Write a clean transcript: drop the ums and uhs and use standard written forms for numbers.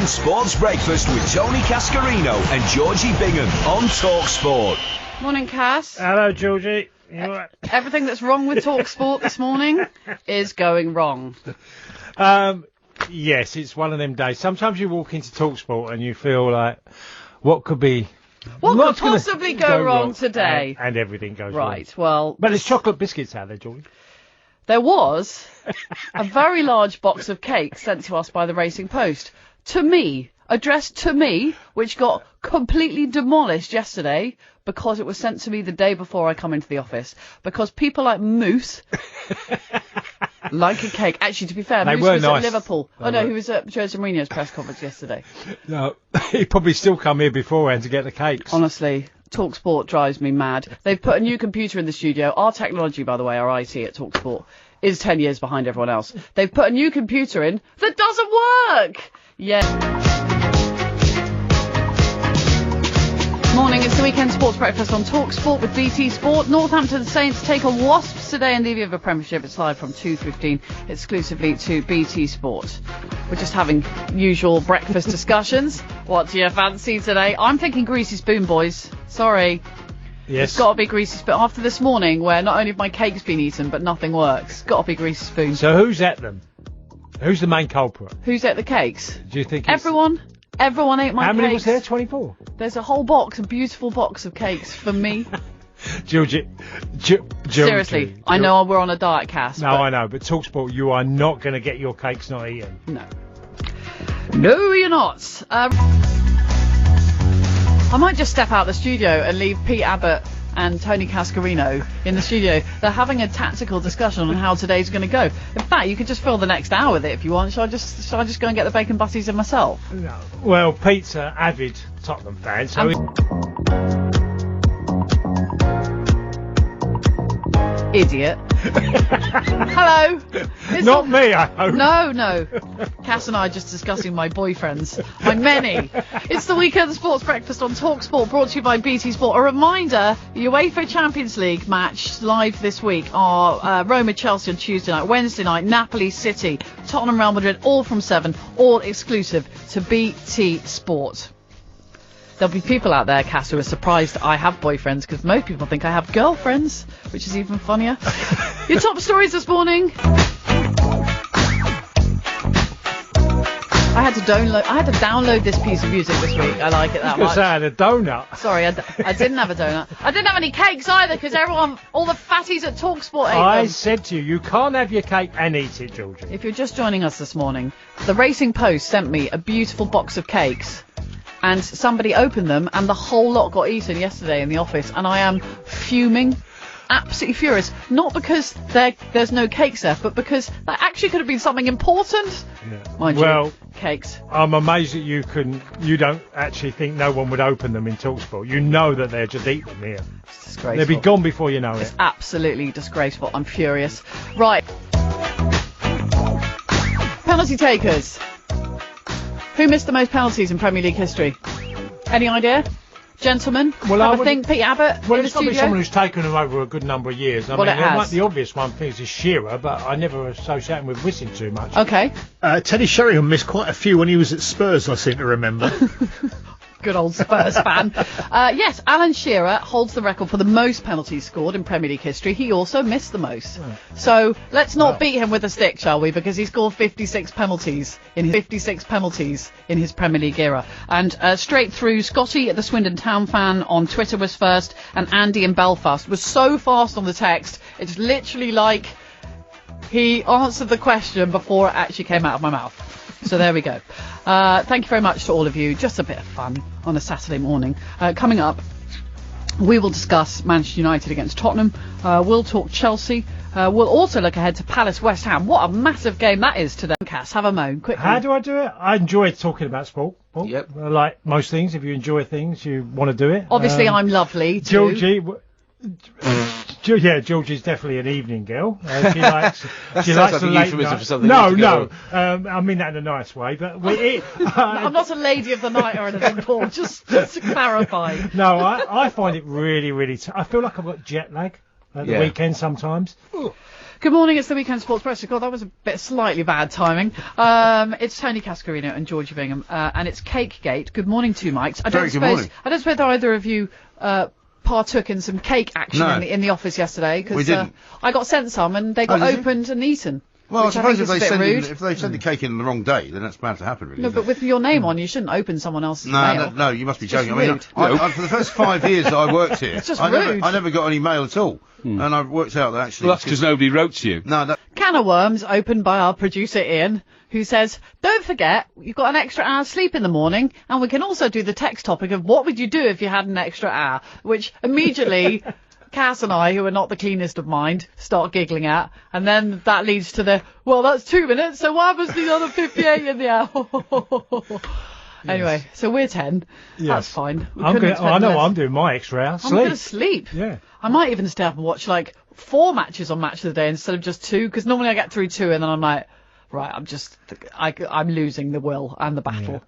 Weekend Sports Breakfast with Tony Cascarino and Georgie Bingham on talkSPORT. Morning, Cass. Hello, Georgie. You all right? Everything that's wrong with talkSPORT this morning is going wrong. Yes, it's one of them days. Sometimes you walk into talkSPORT and you feel like, what could be... What what's could possibly go wrong today? And everything goes wrong. Right, well... But there's chocolate biscuits out there, Georgie. There was a very large box of cake sent to us by the Racing Post. To me, addressed to me, which got completely demolished yesterday because it was sent to me the day before I come into the office. Because people like Moose like a cake. Actually, to be fair, They Moose were was nice. at Liverpool. He was at Jose Mourinho's press conference yesterday. No, he'd probably still come here beforehand to get the cakes. Honestly, talkSPORT drives me mad. They've put a new computer in the studio. Our technology, by the way, our IT at talkSPORT, is 10 years behind everyone else. They've put a new computer in that doesn't work! Yeah. Morning, it's the Weekend Sports Breakfast on talkSPORT with BT Sport. Northampton Saints take on Wasps today in the Aviva Premiership. It's live from 2:15 exclusively to BT Sport. We're just having usual breakfast discussions. What do you fancy today? I'm thinking greasy spoon, boys. Sorry. Yes. It's got to be greasy spoon. After this morning, where not only have my cake's been eaten, but nothing works. It's got to be greasy spoon. So who's at them? Who's the main culprit? Who's at the cakes? Do you think it's... Everyone. Everyone ate my cakes. How many was there? 24? There's a whole box, a beautiful box of cakes for me. Georgie. Seriously, I know we're on a diet, Cass. No, I know, but talkSPORT, you are not going to get your cakes not eaten. No. No, you're not. I might just step out the studio and leave Pete Abbott and Tony Cascarino in the studio. They're having a tactical discussion on how today's going to go. In fact, you could just fill the next hour with it if you want. Shall I just go and get the bacon butties in myself? No. Well, Pete's an avid Tottenham fan, so... Idiot. Hello. Not me, I hope. No. Cass and I are just discussing my boyfriends. My many. It's the Weekend Sports Breakfast on talkSPORT, brought to you by BT Sport. A reminder, the UEFA Champions League match live this week are Roma-Chelsea on Tuesday night, Wednesday night, Napoli-City, Tottenham-Real Madrid, all from 7, all exclusive to BT Sport. There'll be people out there, Cass, who are surprised that I have boyfriends, because most people think I have girlfriends, which is even funnier. Your top stories this morning. I had to download this piece of music this week. I like it that much. I had a donut. Sorry, I didn't have a donut. I didn't have any cakes either, because all the fatties at talkSPORT ate them. I said to you can't have your cake and eat it, Georgie. If you're just joining us this morning, the Racing Post sent me a beautiful box of cakes. And somebody opened them, and the whole lot got eaten yesterday in the office, and I am fuming, absolutely furious. Not because there's no cakes there, but because that actually could have been something important. Yeah. Mind you, cakes. I'm amazed that you don't actually think no one would open them in talkSPORT. You know that they're just eating them here. It's disgraceful. They'll be gone before you know it. It's absolutely disgraceful. I'm furious. Right. Penalty takers. Who missed the most penalties in Premier League history? Any idea? Gentlemen? Well, I think Pete Abbott Well, in the it's got to be studio? someone who's taken them over a good number of years. I mean, it has. the obvious one is Shearer, but I never associate him with whistling too much. Okay. Teddy Sheringham missed quite a few when he was at Spurs, I seem to remember. Good old Spurs fan. Yes, Alan Shearer holds the record for the most penalties scored in Premier League history. He also missed the most. Oh. So let's not beat him with a stick, shall we? Because he scored 56 penalties in his Premier League era. And straight through, Scotty at the Swindon Town fan on Twitter was first, and Andy in Belfast was so fast on the text. It's literally like he answered the question before it actually came out of my mouth. So there we go. Thank you very much to all of you. Just a bit of fun on a Saturday morning. Coming up, we will discuss Manchester United against Tottenham. We'll talk Chelsea. We'll also look ahead to Palace West Ham. What a massive game that is today. Cass, have a moan quickly. How do I do it? I enjoy talking about sport. Well, yep. Like most things, if you enjoy things, you want to do it. Obviously, I'm lovely too. Georgie's definitely an evening girl. She likes like the a late euphemism night. for something. No. I mean that in a nice way. But I'm not a lady of the night or anything, Paul. Just to clarify. No, I find it really, really. I feel like I've got jet lag at the weekend sometimes. Good morning, it's the Weekend Sports Press. God, that was a bit slightly bad timing. It's Tony Cascarino and Georgie Bingham, and it's Cake Gate. Good morning to you, Mikes. I don't suppose either of you partook in some cake action in the office yesterday, because I got sent some and they got opened and eaten. Well, I suppose if they send the cake in on the wrong day, then that's bound to happen, really. No, but with your name on, you shouldn't open someone else's mail. No, you must be joking. I mean, rude. for the first 5 years that I worked here, It's just I rude. never got any mail at all. And I've worked out that actually... Well, that's because nobody wrote to you. No. Can of worms opened by our producer Ian, who says, don't forget, you've got an extra hour's sleep in the morning, and we can also do the text topic of what would you do if you had an extra hour, which immediately... Cass and I, who are not the cleanest of mind, start giggling at, and then that leads to well, that's 2 minutes, so what happens to the other 58 in the hour? Anyway, so we're 10. Yes. That's fine. I know what I'm doing my extra hour. I'm going to sleep. Yeah. I might even stay up and watch like 4 matches on Match of the Day instead of just 2, because normally I get through 2 and then I'm like, right, I'm losing the will and the battle.